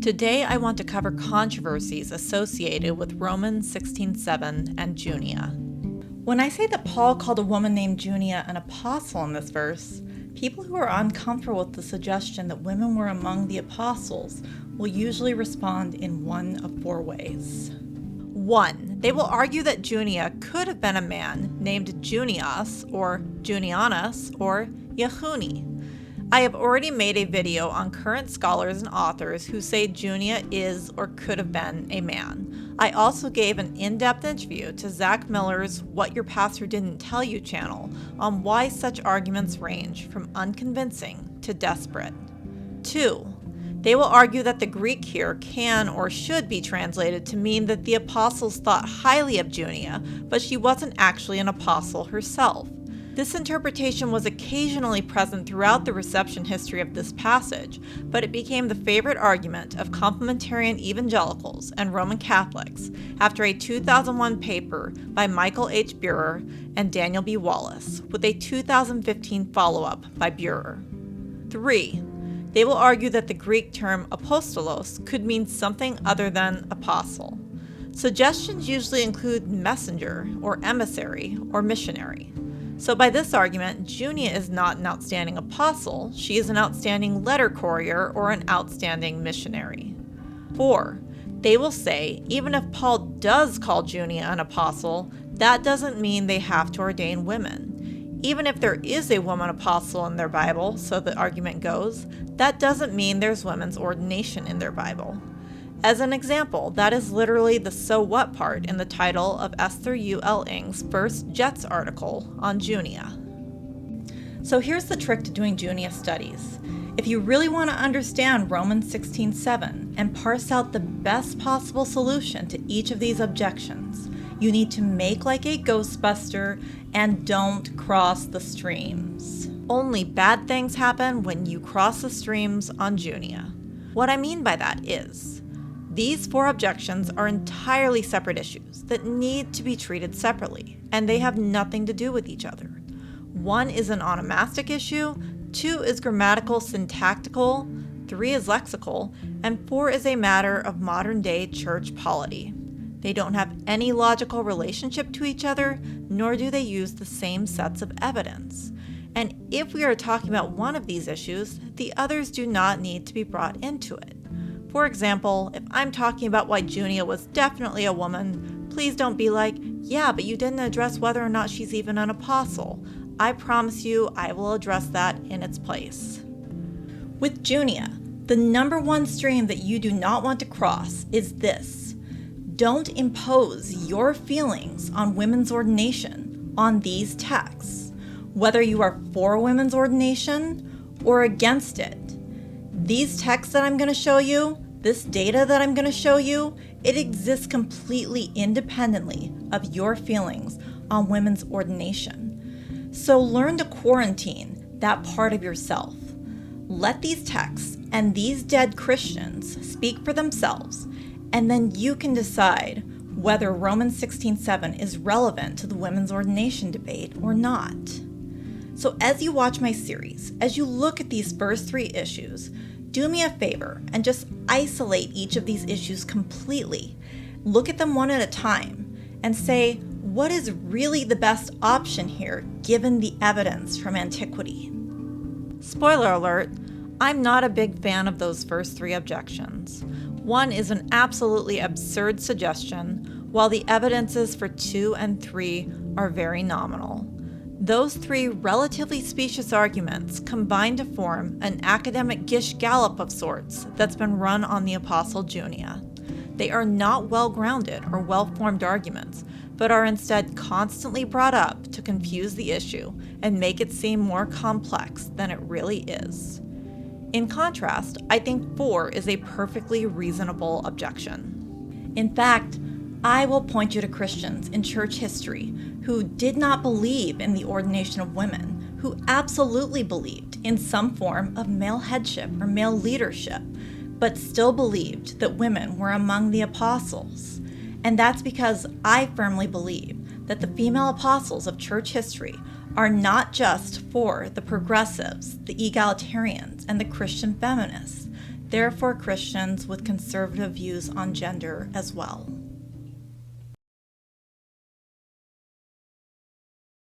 Today I want to cover controversies associated with Romans 16:7 and Junia. When I say that Paul called a woman named Junia an apostle in this verse, people who are uncomfortable with the suggestion that women were among the apostles will usually respond in one of four ways. 1. They will argue that Junia could have been a man named Junias or Junianus or Yehuni. I have already made a video on current scholars and authors who say Junia is or could have been a man. I also gave an in-depth interview to Zach Miller's What Your Pastor Didn't Tell You channel on why such arguments range from unconvincing to desperate. 2. They will argue that the Greek here can or should be translated to mean that the apostles thought highly of Junia, but she wasn't actually an apostle herself. This interpretation was occasionally present throughout the reception history of this passage, but it became the favorite argument of complementarian evangelicals and Roman Catholics after a 2001 paper by Michael H. Burer and Daniel B. Wallace, with a 2015 follow-up by Burer. 3. They will argue that the Greek term apostolos could mean something other than apostle. Suggestions usually include messenger or emissary or missionary. So by this argument, Junia is not an outstanding apostle, she is an outstanding letter courier or an outstanding missionary. 4. They will say, even if Paul does call Junia an apostle, that doesn't mean they have to ordain women. Even if there is a woman apostle in their Bible, so the argument goes, that doesn't mean there's women's ordination in their Bible. As an example, that is literally the so what part in the title of Esther U.L. Ng's first Jets article on Junia. So here's the trick to doing Junia studies. If you really want to understand Romans 16:7 and parse out the best possible solution to each of these objections, you need to make like a Ghostbuster and don't cross the streams. Only bad things happen when you cross the streams on Junia. What I mean by that is, these four objections are entirely separate issues that need to be treated separately, and they have nothing to do with each other. 1 is an onomastic issue, 2 is grammatical syntactical, 3 is lexical, and 4 is a matter of modern-day church polity. They don't have any logical relationship to each other, nor do they use the same sets of evidence. And if we are talking about one of these issues, the others do not need to be brought into it. For example, if I'm talking about why Junia was definitely a woman, please don't be like, yeah, but you didn't address whether or not she's even an apostle. I promise you I will address that in its place. With Junia, the number one stream that you do not want to cross is this. Don't impose your feelings on women's ordination on these texts, whether you are for women's ordination or against it. These texts that I'm going to show you, this data that I'm going to show you, it exists completely independently of your feelings on women's ordination. So learn to quarantine that part of yourself. Let these texts and these dead Christians speak for themselves, and then you can decide whether Romans 16:7 is relevant to the women's ordination debate or not. So as you watch my series, as you look at these first 3 issues, do me a favor and just isolate each of these issues completely. Look at them one at a time and say, what is really the best option here given the evidence from antiquity? Spoiler alert, I'm not a big fan of those first 3 objections. 1 is an absolutely absurd suggestion, while the evidences for 2 and 3 are very nominal. Those 3 relatively specious arguments combine to form an academic gish gallop of sorts that's been run on the Apostle Junia. They are not well-grounded or well-formed arguments, but are instead constantly brought up to confuse the issue and make it seem more complex than it really is. In contrast, I think 4 is a perfectly reasonable objection. In fact, I will point you to Christians in church history who did not believe in the ordination of women, who absolutely believed in some form of male headship or male leadership, but still believed that women were among the apostles. And that's because I firmly believe that the female apostles of church history are not just for the progressives, the egalitarians, and the Christian feminists. Therefore, Christians with conservative views on gender as well.